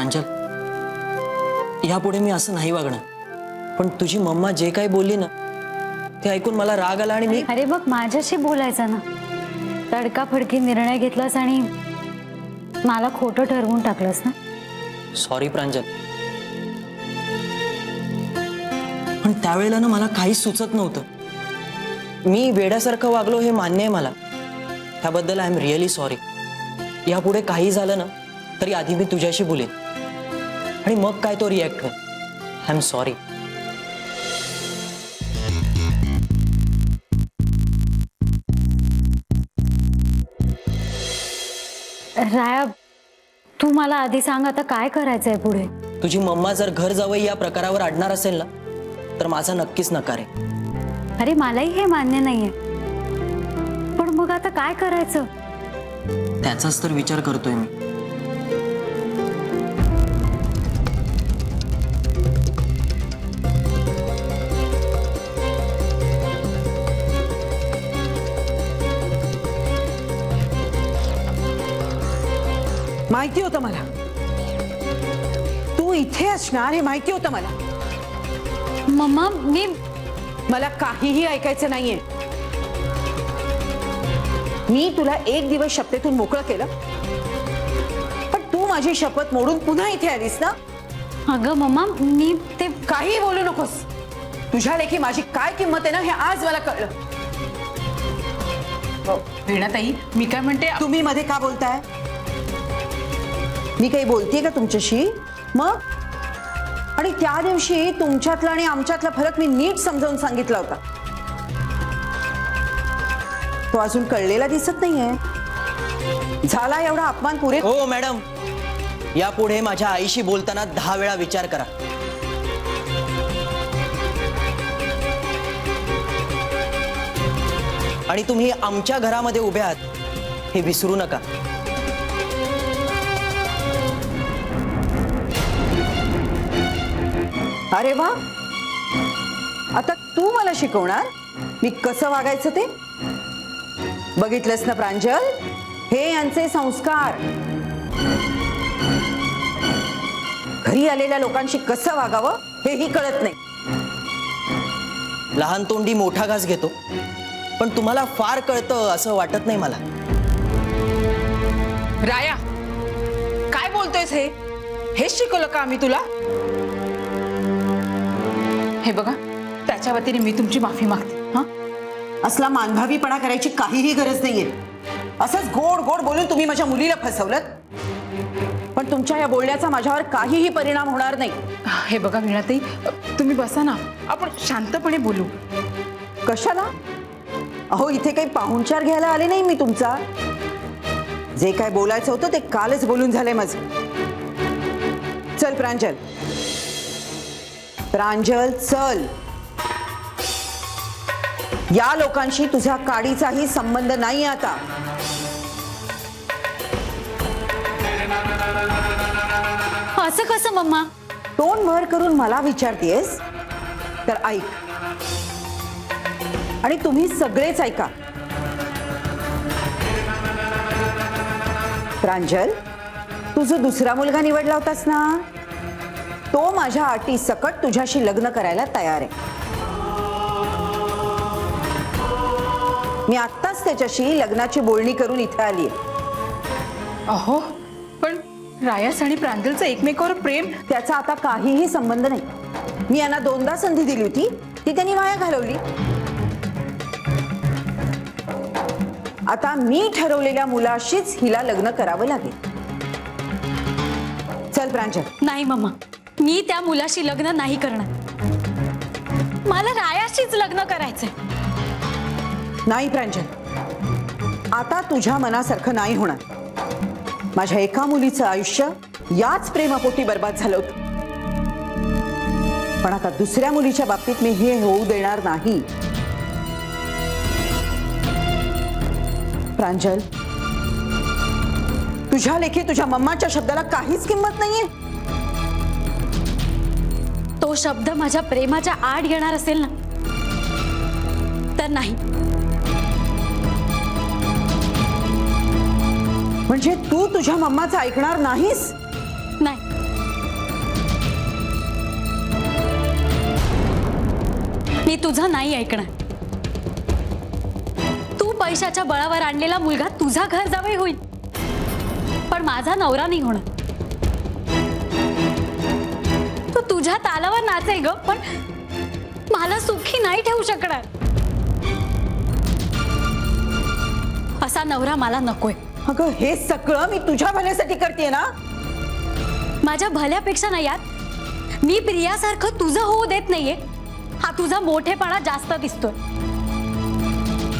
प्रांजल, यापुढे मी असं नाही वागणार. पण तुझी मम्मा जे काही बोलली ना ते ऐकून मला राग आला आणि मी. अरे बघ, माझ्याशी बोलायचं ना. तडकाफडकी निर्णय घेतलास आणि मला खोटं ठरवून टाकलंस ना. सॉरी प्रांजल, पण त्यावेळेला ना मला काहीच सुचत नव्हतं. मी वेड्यासारखं वागलो हे मान्य आहे मला. त्याबद्दल आय एम रिअली सॉरी. यापुढे काही झालं ना तरी आधी मी तुझ्याशी बोलेन आणि मग काय तो रिॲक्ट होईल. I am sorry. राया, तू मला आधी सांग, आता काय करायचंय पुढे? तुझी मम्मा जर घर जावई या प्रकारावर अडणार असेल ना तर माझा नक्कीच नकार आहे. अरे मलाही हे मान्य नाहीये, पण मग आता काय करायचं? त्याचाच तर विचार करतोय मी. माहिती होतं मला तू इथे असणार हे माहिती होतं मला. मम्मा, मला काहीही ऐकायचं नाहीये. मी तुला एक दिवस शपथेतून मोकळं केलं, पण तू माझी शपथ मोडून पुन्हा इथे आलीस ना. अगं मम्मा, मी ते काही बोलू नकोस. तुझ्या लेखी माझी काय किंमत आहे ना हे आज मला कळलं. वीणाताई, मी काय म्हणते, तुम्ही मध्ये का बोलताय? मी काही बोलतेय का तुमच्याशी? मग आणि त्या दिवशी तुमच्यातला आणि आमच्यातला फरक मी नीट समजावून सांगितला होता. तो अजून कळलेला दिसत नाहीये. झाला एवढा अपमान पुरे. हो मॅडम, यापुढे माझ्या आईशी बोलताना 10 वेळा विचार करा. आणि तुम्ही आमच्या घरामध्ये उभे आहात हे विसरू नका. अरे वा, आता तू मला शिकवणार मी कसं वागायचं ते. बघितलंस ना प्रांजल, हे यांचे संस्कार. घरी आलेल्या लोकांशी कसं वागावं हेही कळत नाही. लहान तोंडी मोठा घास घेतो, पण तुम्हाला फार कळतं असं वाटत नाही मला. राया, काय बोलतोयस? हेच शिकवलं का आम्ही तुला? हे बघा, त्याच्या वतीने मी तुमची माफी मागते. हा, असला मानभावीपणा करायची काहीही गरज नाहीये. असंच गोड गोड बोलून तुम्ही माझ्या मुलीला फसवलं, पण तुमच्या या बोलण्याचा माझ्यावर काहीही परिणाम होणार नाही. हे बघा वीणाताई, तुम्ही बसा ना, आपण शांतपणे बोलू. कशाला? अहो, इथे काही पाहुणचार घ्यायला आले नाही मी तुमचा. जे काय बोलायचं होतं ते कालच बोलून झालंय माझं. चल प्रांजल, प्रांजल चल. या लोकांशी तुझ्या काडीचाही संबंध नाही आता. असं कसं मम्मा? तोंड वर करून मला विचारतेस तर ऐक, आणि तुम्ही सगळेच ऐका. प्रांजल, तू जो दुसरा मुलगा निवडला होतास ना, तो माझ्या अटी सकट तुझ्याशी लग्न करायला तयार आहे. मी आत्ताच त्याच्याशी लग्नाची बोलणी करून इथे आली. अहो, पण रायास आणि प्रांजलचं एकमेकावर प्रेम, त्याचा आता काहीही संबंध नाही. मी यांना 2दा संधी दिली होती, ती त्यांनी वाया घालवली. आता मी ठरवलेल्या मुलाशीच हिला लग्न करावं लागेल. चल प्रांजल. नाही मम्मा, मी त्या मुलाशी लग्न नाही करणार. मला रायाशीच लग्न करायचंय. नाही प्रांजल, आता तुझ्या मनासारखं नाही होणार. माझ्या एका मुलीचं आयुष्य याच प्रेमापोटी बर्बाद झालं होतं, पण आता दुसऱ्या मुलीच्या बाबतीत मी हे होऊ देणार नाही. प्रांजल, तुझ्या लेखी तुझ्या मम्माच्या शब्दाला काहीच किंमत नाहीये. तो शब्द माझ्या प्रेमाच्या आड येणार असेल ना तर नाही. म्हणजे तू तुझ्या मम्माचं ऐकणार नाहीस? नाही, मी तुझं नाही ऐकणार. तू पैशाच्या बळावर आणलेला मुलगा तुझा घर जावई होईल, पण माझा नवरा नाही होणार. तू तुझ्या तालावर नाचे ग, पण मला सुखी नाही ठेवू शकणार. असा नवरा मला नकोय. अगं हे सगळं मी तुझ्या भल्यासाठी करते ना. माझ्या भल्यापेक्षा नाही यात मी प्रियासारखं तुझं होऊ देत नाहीये. हा तुझा मोठेपणा जास्त दिसतोय.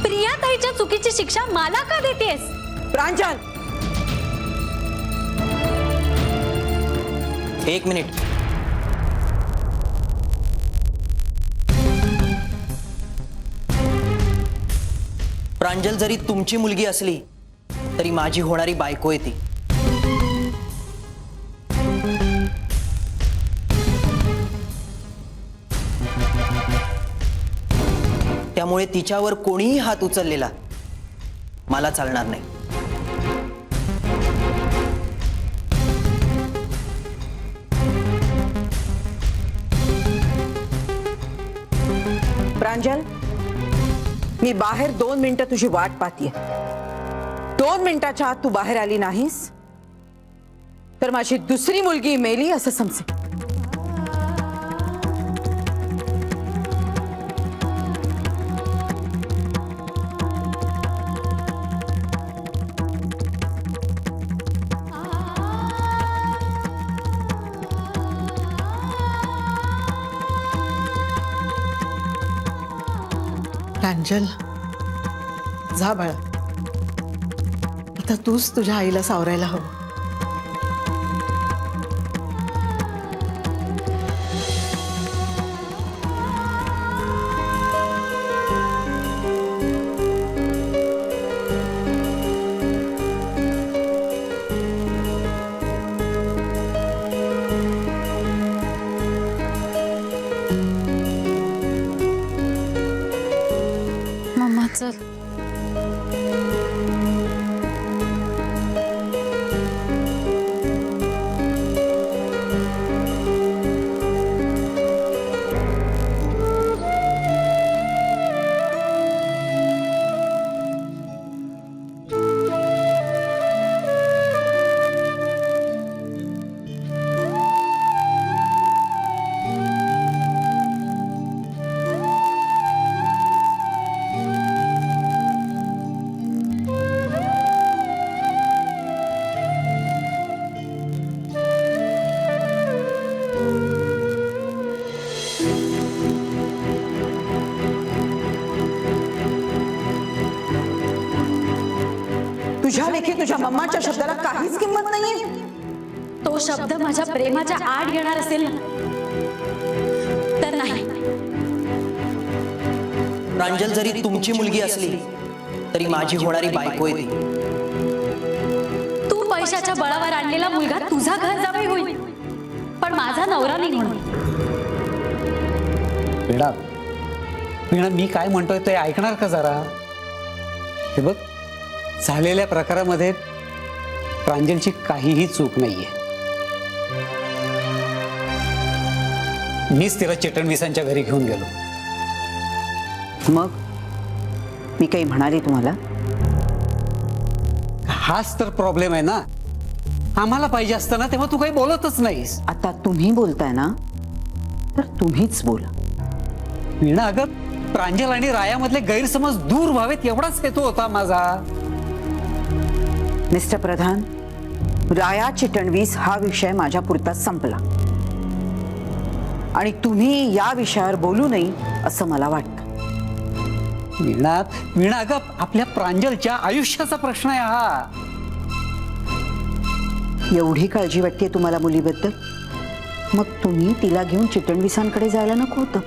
प्रिया ताईच्या चुकीची शिक्षा मला का देतेस? प्रांजल, 1 मिनिट. प्रांजल जरी तुमची मुलगी असली तरी माझी होणारी बायको आहे ती. त्यामुळे तिच्यावर कोणीही हात उचललेला मला चालणार नाही. प्रांजल, मी बाहेर 2 मिनिटं तुझी वाट पाहतीये. 2 मिनिटाच्या आत तू बाहेर आली नाहीस तर माझी दुसरी मुलगी मेली असं समजे. प्रांजल, जा बाळा. आता तूच तुझ्या आईला सावरायला हवं. मम्मा चल. तुझ्या लेखी तुझ्या मम्माच्या शब्दाला काहीच किंमत नाहीये. तो शब्द माझ्या प्रेमाच्या आड येणार असेल ना तर नाही. प्रांजल जरी तुमची मुलगी असली तरी माझी होणारी बायको आहे ती. तू पैशाच्या बळावर आणलेला मुलगा तुझा घर जावई होईल, पण माझा नवरा नाही होणार. वीणा, वीणा, मी काय म्हणतोय ते ऐकणार का जरा? हे बघ, झालेल्या प्रकारामध्ये प्रांजलची काहीही चूक नाहीये. मीच तिला चिटणवीसांच्या घरी घेऊन गेलो. मग मी काही म्हणाले तुम्हाला? हाच तर प्रॉब्लेम आहे ना. आम्हाला पाहिजे असतं ना तेव्हा तू काही बोलतच नाहीस. आता तुम्ही बोलताय ना तर तुम्हीच बोला. वीणा, अगं प्रांजल आणि रायामधले गैरसमज दूर व्हावेत एवढाच हेतू होता माझा. मिस्टर प्रधान, राया चिटणवीस हा विषय माझ्या पुरताच संपला आणि तुम्ही या विषयावर बोलू नये असं मला वाटतं. वीणा, वीणा, अगं आपल्या प्रांजलच्या आयुष्याचा प्रश्न आहे हा. एवढी काळजी वाटते तुम्हाला मुलीबद्दल? मग तुम्ही तिला घेऊन चिटणवीसांकडे जायला नको होतं.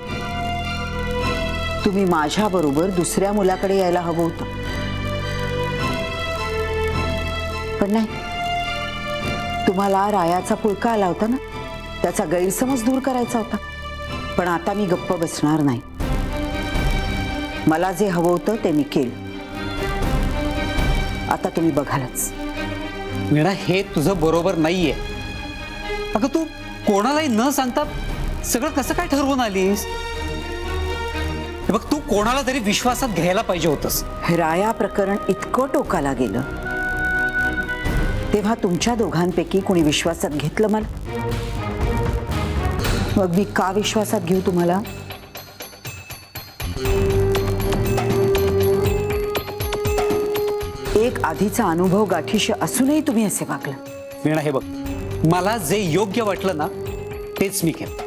तुम्ही माझ्या बरोबर दुसऱ्या मुलाकडे यायला हवं होतं. पण नाही, तुम्हाला रायाचा पुळका आला होता ना, त्याचा गैरसमज दूर करायचा होता. पण आता मी गप्प बसणार नाही. मला जे हवं होतं ते मी केलं. आता तुम्ही बघालच. वीणा, हे तुझं बरोबर नाहीये. अगं तू कोणालाही न सांगता सगळं कसं काय ठरवून आलीस? कोणाला तरी विश्वासात घ्यायला पाहिजे होतंस. राया प्रकरण इतकं टोकाला गेलं तेव्हा तुमच्या दोघांपैकी कोणी विश्वासात घेतलं मला? मग मी का विश्वासात घेऊ तुम्हाला? एक आधीचा अनुभव गाठीशी असूनही तुम्ही असे वागला. वीणा, हे बघ, मला जे योग्य वाटलं ना तेच मी केलं.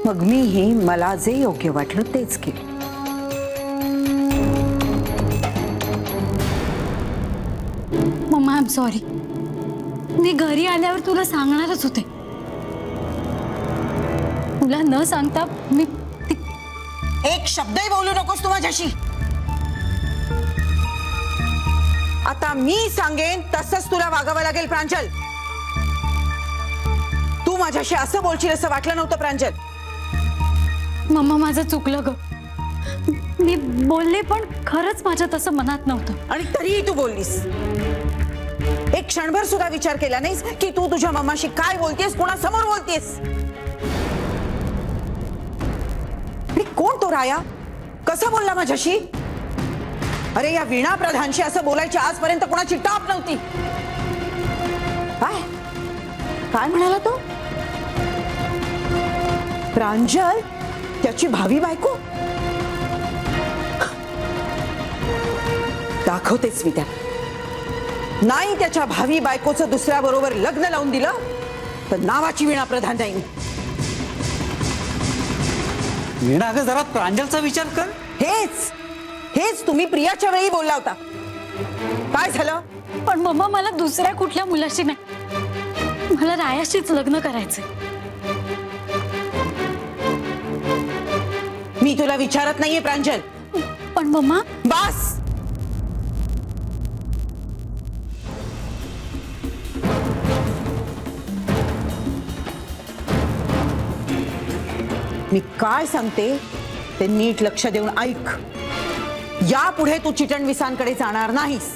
मग मीही मला जे योग्य वाटलं तेच केलं. Mamma, I am sorry. मी घरी आल्यावर तुला सांगणारच होते. तुला न सांगता मी एक शब्दही बोलू नकोस तू माझ्याशी. आता मी सांगेन तसंच तुला वागावं लागेल प्रांजल. तू माझ्याशी असं बोलशील असं वाटलं नव्हतं प्रांजल. मम्मा, माझं चुकलं ग. मी बोलले पण खरंच माझ्या तसं मनात नव्हतं. आणि तरीही तू बोललीस. एक क्षणभर सुद्धा विचार केला नाहीस की तू तुझ्या मम्माशी काय बोलतेस, कोणासमोर बोलतेस. आणि कोण तो राया? कसा बोलला माझ्याशी? अरे या वीणा प्रधानशी असं बोलायची आजपर्यंत कोणाची टाप नव्हती. काय काय म्हणाला तो? प्रांजल त्याची भावी बायको? दाखवतेच मी त्या. नाही त्याच्या भावी बायकोचं दुसऱ्या बरोबर लग्न लावून दिलं तर नावाची वीणा प्रधान नाही. वीणा, अगं जरा प्रांजलचा विचार कर. हेच हेच तुम्ही प्रियाच्या वेळी बोलला होता. काय झालं? पण मम्मा, मला दुसऱ्या कुठल्या मुलाशी नाही, मला रायाशीच लग्न करायचंय. मी तुला विचारत नाहीये प्रांजल. पण मम्मा, बस. मी काय सांगते ते नीट लक्ष देऊन ऐक. यापुढे तू चिटणविसांकडे जाणार नाहीस.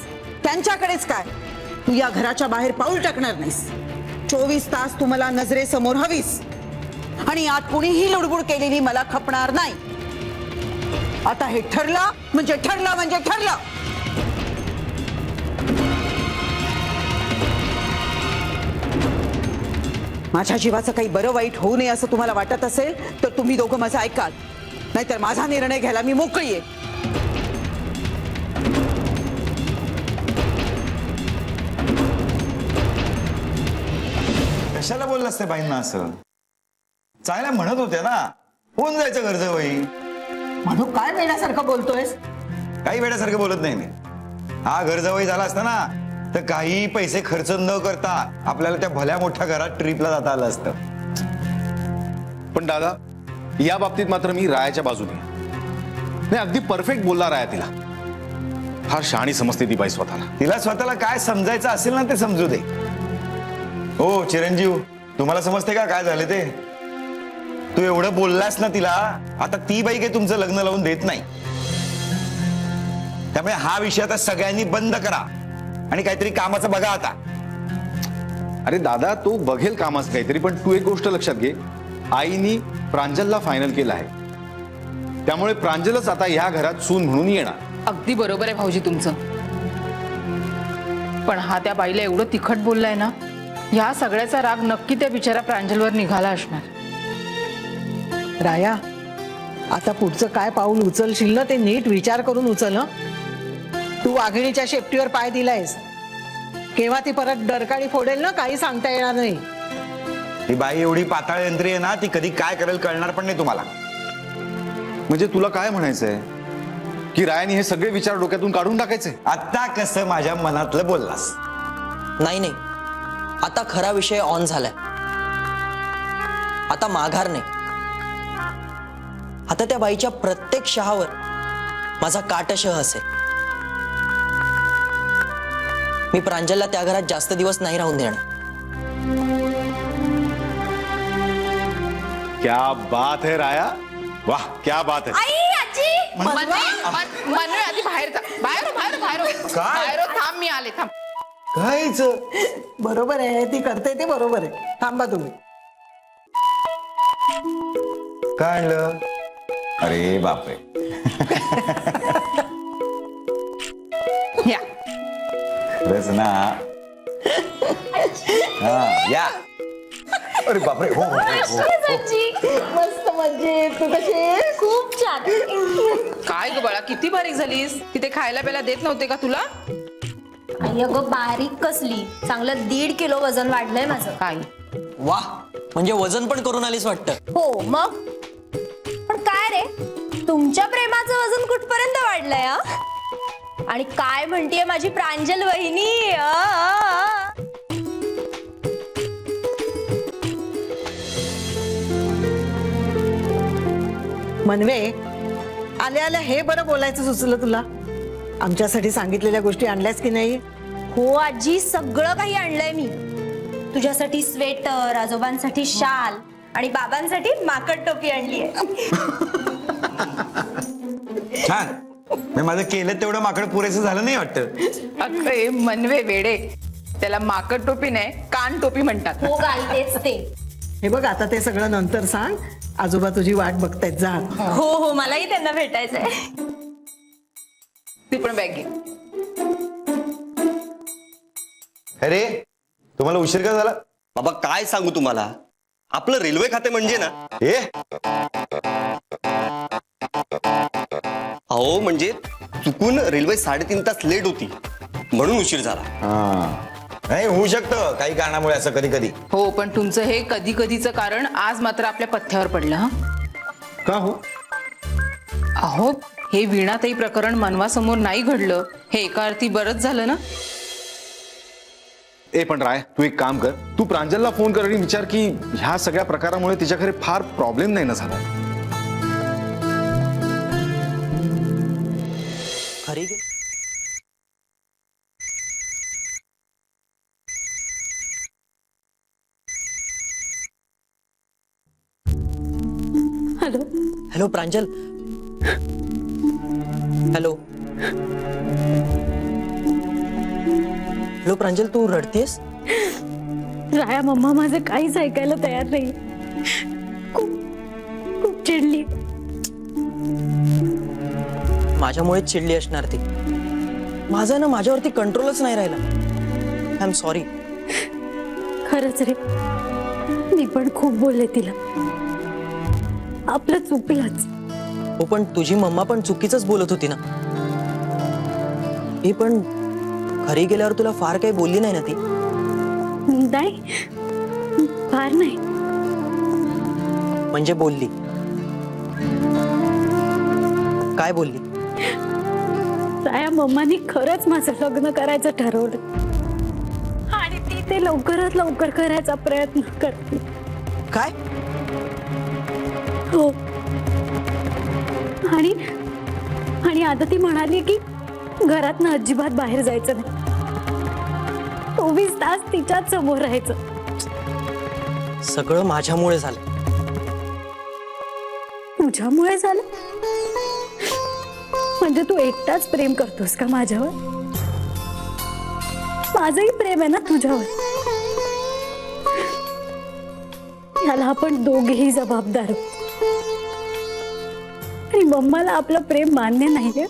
त्यांच्याकडेच काय, तू या घराच्या बाहेर पाऊल टाकणार नाहीस. 24 तास तू मला नजरेसमोर हवीस. आणि आत कुणीही लुडबुड केलेली मला खपणार नाही. आता हे ठरलं म्हणजे ठरलं म्हणजे ठरलं. माझ्या जीवाचं काही बरं वाईट होऊ नये असं तुम्हाला वाटत असेल तर तुम्ही दोघं माझं ऐकाल. नाहीतर माझा निर्णय घ्यायला मी मोकळी आहे. कशाला बोललास ते बाईंना असं? चांगल्या म्हणत होत्या ना, होऊन जायचं गरज बाई. म्हणून काय वेड्यासारखं बोलतोयस? काही वेड्यासारखं बोलत नाही मी. हा गरजावई झाला असता ना तर काही पैसे खर्च न करता आपल्याला त्या भल्या मोठ्या घरात ट्रिपला जाता आलं असतं. पण दादा, या बाबतीत मात्र मी रायाच्या बाजूने आहे. नाही, अगदी परफेक्ट बोलला राया तिला. फार शहाणी समजते ती बाई स्वतःला. तिला स्वतःला काय समजायचं असेल ना ते समजू दे. हो चिरंजीव, तुम्हाला समजते का काय झाले ते? तू एवढं बोललास ना तिला, आता ती बाई काही तुमचं लग्न लावून देत नाही. त्यामुळे हा विषय आता सगळ्यांनी बंद करा आणि काहीतरी कामाचं बघा आता. अरे दादा, तो बघेल कामाचं काहीतरी, पण तू एक गोष्ट लक्षात घे, आईनी प्रांजलला फायनल केलं आहे. त्यामुळे प्रांजलच आता ह्या घरात सून म्हणून येणार. अगदी बरोबर आहे भाऊजी तुमचं. पण हा त्या बाईला एवढं तिखट बोललाय ना, ह्या सगळ्याचा राग नक्की त्या बिचारा प्रांजलवर निघाला असणार. राया, आता पुढचं काय पाऊल उचलशील ना ते नीट विचार करून उचल. हं? तू वाघिणीच्या शेपटीवर पाय दिलायस. केव्हा ती परत डरकाळी फोडेल ना काही सांगता येणार नाही. ही बाई एवढी पाताळ यंत्री आहे ना, ती कधी काय करेल कळणार पण नाही तुम्हाला. म्हणजे तुला काय म्हणायचंय की रायाने हे सगळे विचार डोक्यातून काढून टाकायचे? आता कसं माझ्या मनातलं बोललास? नाही नाही, आता खरा विषय ऑन झालाय. आता माघार नाही. आता त्या बाईच्या प्रत्येक शहावर माझा काटशह असेल. मी प्रांजलला त्या घरात जास्त दिवस नाही राहून देणार. क्या बात है राया, वाह क्या बात है. मनू आधी बाहेर जा. बाहेर बाहेर बाहेर बाहेर थांब, मी आले, थांब. काहीच बरोबर आहे, ती करते ते बरोबर आहे. थांबा तुम्ही. काय आणलं? अरे बापरे, या खरंच ना. हा या. अरे बापरे, हो, हो, हो, हो. मस्त मजेत. तू कशी आहेस? खूप छान. काय ग बाळा, किती बारीक झालीस? तिथे खायला प्यायला देत नव्हते का तुला? आई अगं बारीक कसली, चांगलं 1.5 किलो वजन वाढलंय माझं. काय वा, म्हणजे वजन पण करून आलीस वाटतं. हो मग. पण काय रे, तुमच्या प्रेमाचं वजन कुठपर्यंत वाढलंय हा? आणि काय म्हणतीये माझी प्रांजल वहिनी? मनवे, आल्या आल्या हे बरं बोलायचं सुचलं तुला. आमच्यासाठी सांगितलेल्या गोष्टी आणल्यास की नाही? हो आजी, सगळं काही आणलंय मी. तुझ्यासाठी स्वेटर, आजोबांसाठी शाल आणि बाबांसाठी माकड टोपी आणलीये. छान. मी माझं केलं तेवढं माकड पुरेसं झालं नाही वाटतं. अरे मनवे वेडे, त्याला माकड टोपी नाही कान टोपी म्हणतात. हो गाई, तेच ते. हे बघ, आता ते सगळं नंतर सांग. आजोबा तुझी वाट बघतायत, जा. हो हो, मलाही त्यांना भेटायचंय. ती पण बॅग घे. अरे तुम्हाला उशीर का झाला? बाबा काय सांगू तुम्हाला, आपलं रेल्वे खाते म्हणजे ना, ए अहो म्हणजे चुकून रेल्वे 3.5 तास लेट होती म्हणून उशीर झाला. नाही, होऊ शकतं काही कारणामुळे असं कधी कधी. हो, पण तुमचं हे कधी कधीचं कारण आज मात्र आपल्या पथ्यावर पडलं. हा का हो? अहो, हे वीणाताई प्रकरण मनवासमोर नाही घडलं हे एका अर्थी बरंच झालं ना. ए पण राय, तू एक काम कर, तू प्रांजलला फोन कर आणि विचार की ह्या सगळ्या प्रकारामुळे तिच्या घरी फार प्रॉब्लेम नाही ना झाला. खरी गे. हॅलो. हॅलो प्रांजल. हॅलो. हॅलो प्रांजल, तू रडतेस? राया, मम्मा माझं काहीच ऐकायला तयार नाही. खूप खूप चिडली. माझ्यामुळेच चिडली असणार ती. माझा ना माझ्यावरती कंट्रोलच नाही राहिला. I am sorry. खरंच रे, मी पण खूप बोलले तिला. आपलं चुकलंच. हो, पण तुझी मम्मा पण चुकीचंच बोलत होती ना. ही पण घरी गेल्यावर तुला फार काही बोलली नाही ना ती? नाही, फार नाही. म्हणजे बोलली. काय बोलली? राया, मम्मानी खरंच माझं लग्न करायचं ठरवलं आणि ती ते लवकरात लवकर करायचा प्रयत्न करते. काय? हो. आणि आता ती म्हणाली की घरातनं अजिबात बाहेर जायचं नाही. 24 तास तिच्याच समोर राहायचं. सगळं माझ्यामुळे झालं. तुझ्यामुळे झालं? म्हणजे तू एकटाच प्रेम करतोस का माझ्यावर? माझंही प्रेम आहे ना तुझ्यावर. याला आपण दोघेही जबाबदार आहोत. आणि मम्माला आपलं प्रेम मान्य नाहीये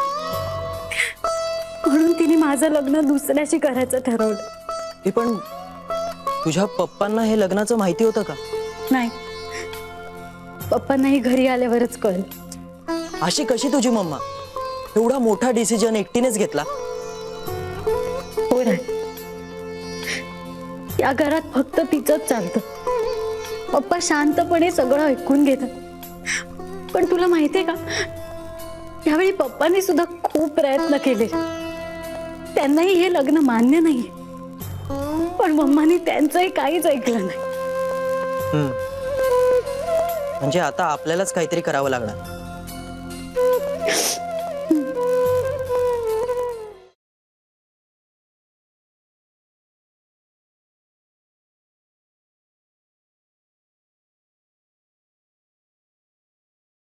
म्हणून तिने माझं लग्न दुसऱ्याशी करायचं ठरवलं. हे पण तुझ्या पप्पांना हे लग्नाचं माहिती होतं का? नाही, पप्पांनाही घरी आल्यावरच कळलं. अशी कशी तुझी मम्मा एवढा मोठा डिसिजन एकटीनेच घेतला? हो रे, या घरात फक्त तिचंच चालतं. पप्पा शांतपणे सगळं ऐकून घेतात. पण तुला माहितीये का, यावेळी पप्पांनी सुद्धा खूप प्रयत्न केले. त्यांनाही हे लग्न मान्य नाही, पण मम्मानी त्यांचंही काहीच ऐकलं नाही. म्हणजे आता आपल्यालाच काहीतरी करावं लागणार.